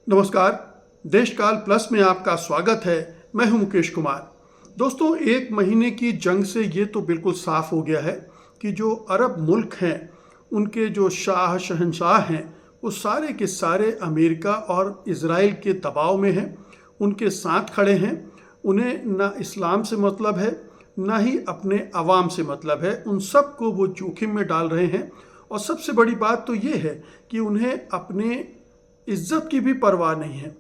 नमस्कार। देशकाल प्लस में आपका स्वागत है। मैं हूं मुकेश कुमार। दोस्तों, एक महीने की जंग से ये तो बिल्कुल साफ हो गया है कि जो अरब मुल्क हैं उनके जो शहंशाह हैं वो सारे के सारे अमेरिका और इज़राइल के दबाव में हैं, उनके साथ खड़े हैं। उन्हें ना इस्लाम से मतलब है, ना ही अपने अवाम से मतलब है। उन सब को वो जोखिम में डाल रहे हैं। और सबसे बड़ी बात तो ये है कि उन्हें अपने इज्जत की भी परवाह नहीं है।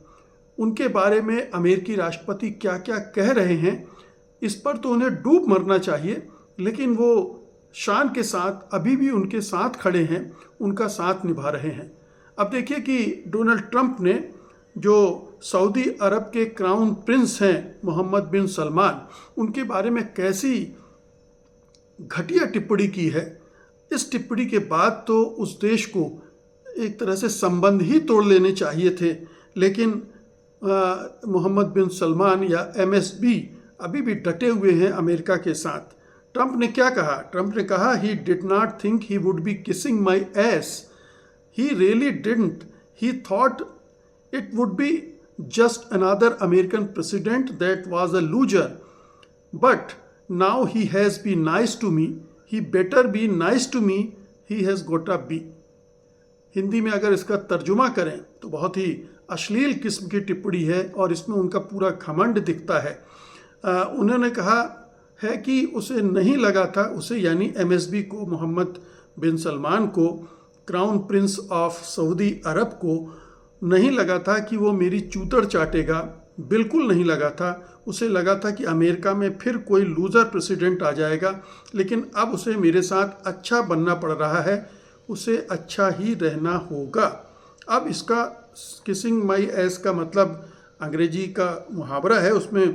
उनके बारे में अमेरिकी राष्ट्रपति क्या क्या कह रहे हैं, इस पर तो उन्हें डूब मरना चाहिए, लेकिन वो शान के साथ अभी भी उनके साथ खड़े हैं, उनका साथ निभा रहे हैं। अब देखिए कि डोनाल्ड ट्रंप ने जो सऊदी अरब के क्राउन प्रिंस हैं मोहम्मद बिन सलमान, उनके बारे में कैसी घटिया टिप्पणी की है। इस टिप्पणी के बाद तो उस देश को एक तरह से संबंध ही तोड़ लेने चाहिए थे, लेकिन मोहम्मद बिन सलमान या MSB अभी भी डटे हुए हैं अमेरिका के साथ। ट्रंप ने क्या कहा? ट्रंप ने कहा, he did not think he would be kissing my ass, he really didn't, he thought it would be just another American president that was a loser, but now he has been nice to me, he better be nice to me, he has got a B. Hindi में अगर इसका तर्जुमा करें तो बहुत ही अश्लील किस्म की टिप्पणी है और इसमें उनका पूरा घमंड दिखता है। उन्होंने कहा है कि उसे नहीं लगा था, उसे यानी MSB को, मोहम्मद बिन सलमान को, क्राउन प्रिंस ऑफ सऊदी अरब को नहीं लगा था कि वो मेरी चूतड़ चाटेगा। बिल्कुल नहीं लगा था। उसे लगा था कि अमेरिका में फिर कोई लूज़र प्रेसिडेंट आ जाएगा, लेकिन अब उसे मेरे साथ अच्छा बनना पड़ रहा है, उसे अच्छा ही रहना होगा। अब इसका किसिंग माई एस का मतलब अंग्रेजी का मुहावरा है, उसमें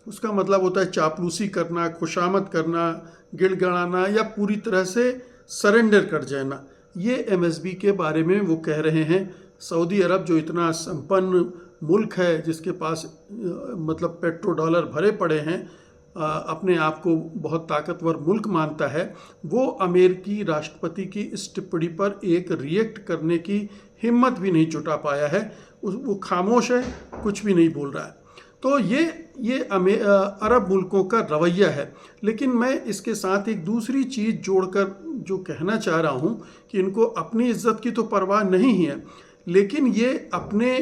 उसका मतलब होता है चापलूसी करना, खुशामद करना, गिड़गिड़ाना या पूरी तरह से सरेंडर कर जाना। ये MSB के बारे में वो कह रहे हैं। सऊदी अरब जो इतना संपन्न मुल्क है, जिसके पास मतलब पेट्रो डॉलर भरे पड़े हैं, अपने आप को बहुत ताकतवर मुल्क मानता है, वो अमेरिकी राष्ट्रपति की इस टिप्पणी पर एक रिएक्ट करने की हिम्मत भी नहीं जुटा पाया है। वो खामोश है, कुछ भी नहीं बोल रहा है। तो ये अरब मुल्कों का रवैया है। लेकिन मैं इसके साथ एक दूसरी चीज़ जोड़कर जो कहना चाह रहा हूँ कि इनको अपनी इज्जत की तो परवाह नहीं है, लेकिन ये अपने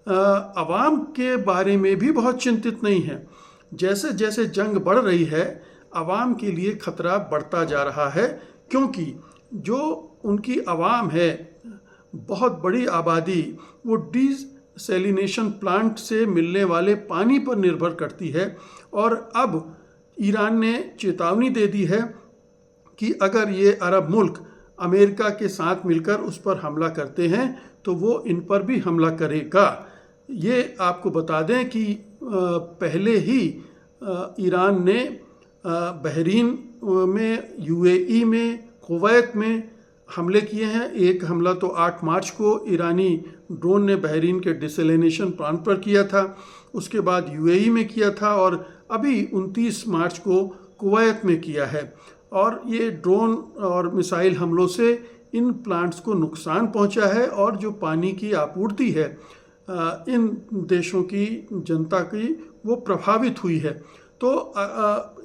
अवाम के बारे में भी बहुत चिंतित नहीं है। जैसे जैसे जंग बढ़ रही है, अवाम के लिए खतरा बढ़ता जा रहा है, क्योंकि जो उनकी अवाम है, बहुत बड़ी आबादी, वो डिसैलिनेशन प्लांट से मिलने वाले पानी पर निर्भर करती है। और अब ईरान ने चेतावनी दे दी है कि अगर ये अरब मुल्क अमेरिका के साथ मिलकर उस पर हमला करते हैं तो वो इन पर भी हमला करेगा। ये आपको बता दें कि पहले ही ईरान ने बहरीन में, UAE में, कुवैत में हमले किए हैं। एक हमला तो 8 मार्च को ईरानी ड्रोन ने बहरीन के डिसैलिनेशन प्लांट पर किया था, उसके बाद UAE में किया था, और अभी 29 मार्च को कुवैत में किया है। और ये ड्रोन और मिसाइल हमलों से इन प्लांट्स को नुकसान पहुंचा है, और जो पानी की आपूर्ति है इन देशों की जनता की, वो प्रभावित हुई है। तो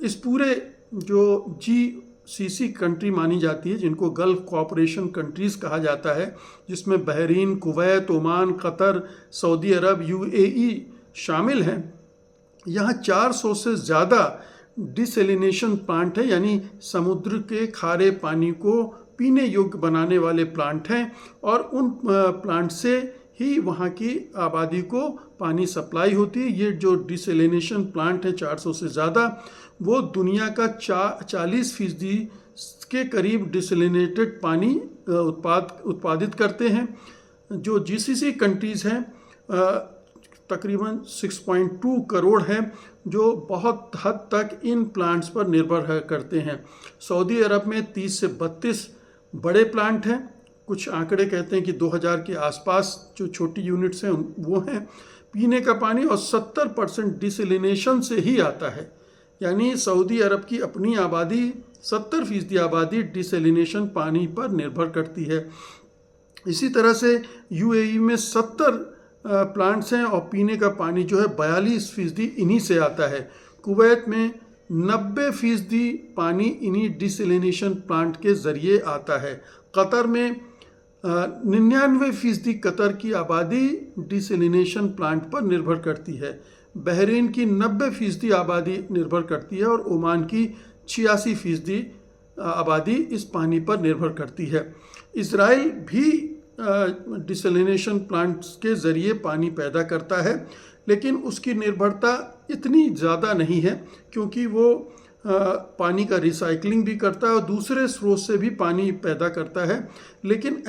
इस पूरे जो GCC कंट्री मानी जाती है, जिनको गल्फ कोऑपरेशन कंट्रीज़ कहा जाता है, जिसमें Bahrain, Kuwait, Oman, Qatar, Saudi Arab, UAE शामिल हैं, यहाँ 400 से ज़्यादा डिसैलिनेशन प्लांट है, यानी समुद्र के खारे पानी को पीने योग्य बनाने वाले प्लांट हैं। और उन प्लांट से ही वहाँ की आबादी को पानी सप्लाई होती है। ये जो डिसैलिनेशन प्लांट है 400 से ज़्यादा, वो दुनिया का 40% के करीब डिसैलिनेटेड पानी उत्पादित करते हैं। जो GCC कंट्रीज़ हैं तकरीबन 6.2 करोड़ हैं, जो बहुत हद तक इन प्लांट्स पर निर्भर करते हैं। सऊदी अरब में 30 से 32 बड़े प्लांट हैं। कुछ आंकड़े कहते हैं कि 2000 के आसपास जो छोटी यूनिट्स हैं वो हैं। पीने का पानी और 70% डिसैलिनेशन से ही आता है, यानी सऊदी अरब की अपनी आबादी 70% आबादी डिसैलिनेशन पानी पर निर्भर करती है। इसी तरह से UAE में 70 प्लांट्स हैं और पीने का पानी जो है 42% इन्हीं से आता है। कुवैत में 90% पानी इन्हीं डिसैलिनेशन प्लांट के ज़रिए आता है। कतर में 99% कतर की आबादी डिसैलिनेशन प्लांट पर निर्भर करती है। बहरीन की 90% आबादी निर्भर करती है और ओमान की 86% आबादी इस पानी पर निर्भर करती है। इज़राइल भी डिसैलिनेशन प्लांट्स के ज़रिए पानी पैदा करता है, लेकिन उसकी निर्भरता इतनी ज़्यादा नहीं है क्योंकि वो पानी का रिसाइकलिंग भी करता है और दूसरे स्रोत से भी पानी पैदा करता है। लेकिन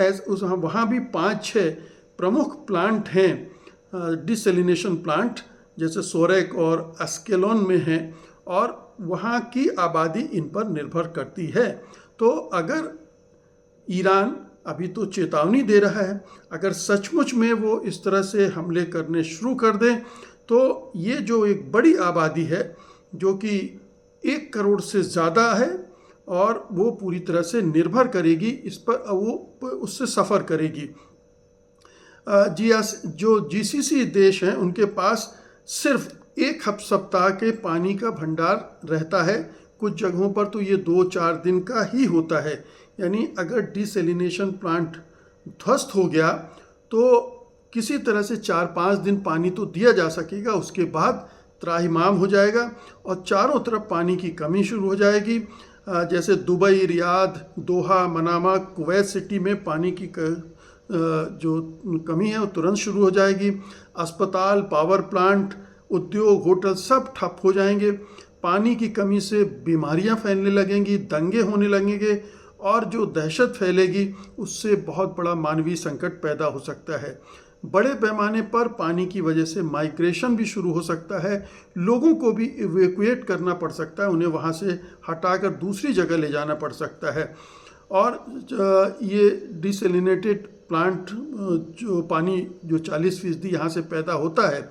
वहाँ भी 5-6 प्रमुख प्लांट हैं डिसैलिनेशन प्लांट, जैसे सोरेक और अस्केलोन में हैं, और वहाँ की आबादी इन पर निर्भर करती है। तो अगर ईरान अभी तो चेतावनी दे रहा है, अगर सचमुच में वो इस तरह से हमले करने शुरू कर दें तो ये जो एक बड़ी आबादी है जो कि 1 करोड़ से ज़्यादा है और वो पूरी तरह से निर्भर करेगी इस पर, वो उससे सफ़र करेगी। जो जीसीसी देश हैं उनके पास सिर्फ 1 सप्ताह के पानी का भंडार रहता है। कुछ जगहों पर तो ये 2-4 दिन का ही होता है। यानी अगर डिसैलिनेशन प्लांट ध्वस्त हो गया तो किसी तरह से 4-5 दिन पानी तो दिया जा सकेगा, उसके बाद त्राहिमाम हो जाएगा और चारों तरफ पानी की कमी शुरू हो जाएगी। जैसे दुबई, रियाद, दोहा, मनामा, कुवैत सिटी में पानी की जो कमी है वो तुरंत शुरू हो जाएगी। अस्पताल, पावर प्लांट, उद्योग, होटल सब ठप हो जाएंगे। पानी की कमी से बीमारियां फैलने लगेंगी, दंगे होने लगेंगे और जो दहशत फैलेगी उससे बहुत बड़ा मानवीय संकट पैदा हो सकता है। बड़े पैमाने पर पानी की वजह से माइग्रेशन भी शुरू हो सकता है, लोगों को भी इवैक्यूएट करना पड़ सकता है, उन्हें वहाँ से हटाकर दूसरी जगह ले जाना पड़ सकता है। और ये डिसैलिनेटेड प्लांट जो पानी जो 40% यहाँ से पैदा होता है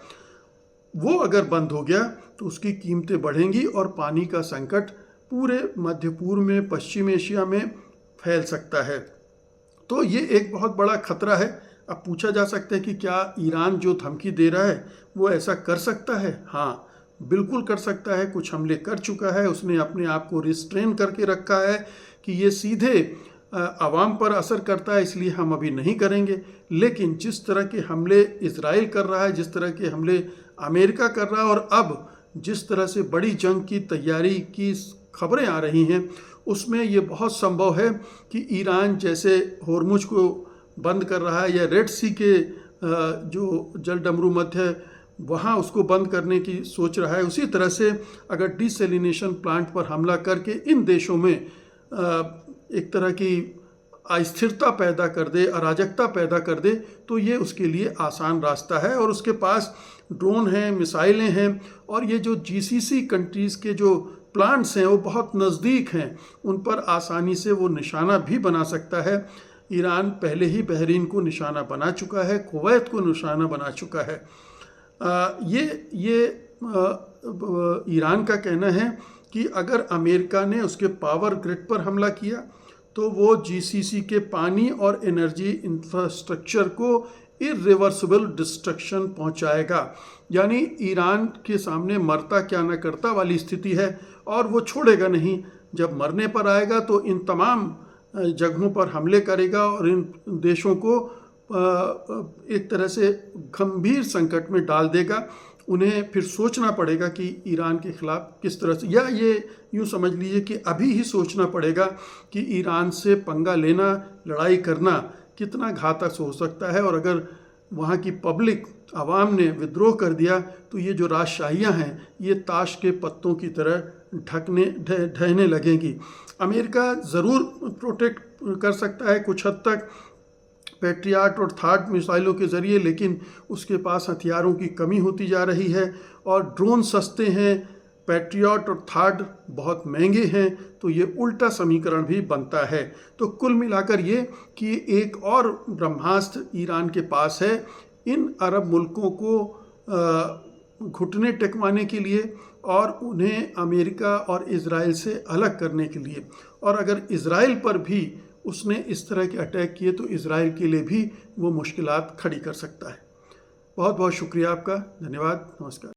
वो अगर बंद हो गया तो उसकी कीमतें बढ़ेंगी और पानी का संकट पूरे मध्य पूर्व में, पश्चिम एशिया में फैल सकता है। तो ये एक बहुत बड़ा खतरा है। अब पूछा जा सकता है कि क्या ईरान जो धमकी दे रहा है वो ऐसा कर सकता है? हाँ, बिल्कुल कर सकता है। कुछ हमले कर चुका है, उसने अपने आप को रिस्ट्रेन करके रखा है कि ये सीधे आवाम पर असर करता है इसलिए हम अभी नहीं करेंगे। लेकिन जिस तरह के हमले इजराइल कर रहा है, जिस तरह के हमले अमेरिका कर रहा है और अब जिस तरह से बड़ी जंग की तैयारी की खबरें आ रही हैं, उसमें ये बहुत संभव है कि ईरान जैसे होर्मुज को बंद कर रहा है या रेड सी के जो जल डमरू मध्य है वहाँ उसको बंद करने की सोच रहा है, उसी तरह से अगर डिसैलिनेशन प्लांट पर हमला करके इन देशों में एक तरह की अस्थिरता पैदा कर दे, अराजकता पैदा कर दे, तो ये उसके लिए आसान रास्ता है। और उसके पास ड्रोन हैं, मिसाइलें हैं और ये जो जीसीसी कंट्रीज़ के जो प्लांट्स हैं वो बहुत नज़दीक हैं, उन पर आसानी से वो निशाना भी बना सकता है। ईरान पहले ही बहरीन को निशाना बना चुका है, कुवैत को निशाना बना चुका है। ये ईरान का कहना है कि अगर अमेरिका ने उसके पावर ग्रिड पर हमला किया तो वो जीसीसी के पानी और एनर्जी इंफ्रास्ट्रक्चर को इरिवर्सिबल डिस्ट्रक्शन पहुंचाएगा। यानी ईरान के सामने मरता क्या न करता वाली स्थिति है और वो छोड़ेगा नहीं। जब मरने पर आएगा तो इन तमाम जगहों पर हमले करेगा और इन देशों को एक तरह से गंभीर संकट में डाल देगा। उन्हें फिर सोचना पड़ेगा कि ईरान के खिलाफ किस तरह से, या ये यूँ समझ लीजिए कि अभी ही सोचना पड़ेगा कि ईरान से पंगा लेना, लड़ाई करना कितना घातक हो सकता है। और अगर वहाँ की पब्लिक आवाम ने विद्रोह कर दिया तो ये जो राजशाहियाँ हैं ये ताश के पत्तों की तरह ढहने लगेंगी। अमेरिका ज़रूर प्रोटेक्ट कर सकता है कुछ हद तक पैट्रियट और थार्ड मिसाइलों के ज़रिए, लेकिन उसके पास हथियारों की कमी होती जा रही है और ड्रोन सस्ते हैं, पैट्रियट और थार्ड बहुत महंगे हैं, तो ये उल्टा समीकरण भी बनता है। तो कुल मिलाकर ये कि एक और ब्रह्मास्त्र ईरान के पास है इन अरब मुल्कों को घुटने टेकवाने के लिए और उन्हें अमेरिका और इज़राइल से अलग करने के लिए। और अगर इज़राइल पर भी उसने इस तरह के अटैक किए तो इज़राइल के लिए भी वो मुश्किलात खड़ी कर सकता है। बहुत बहुत शुक्रिया आपका। धन्यवाद। नमस्कार।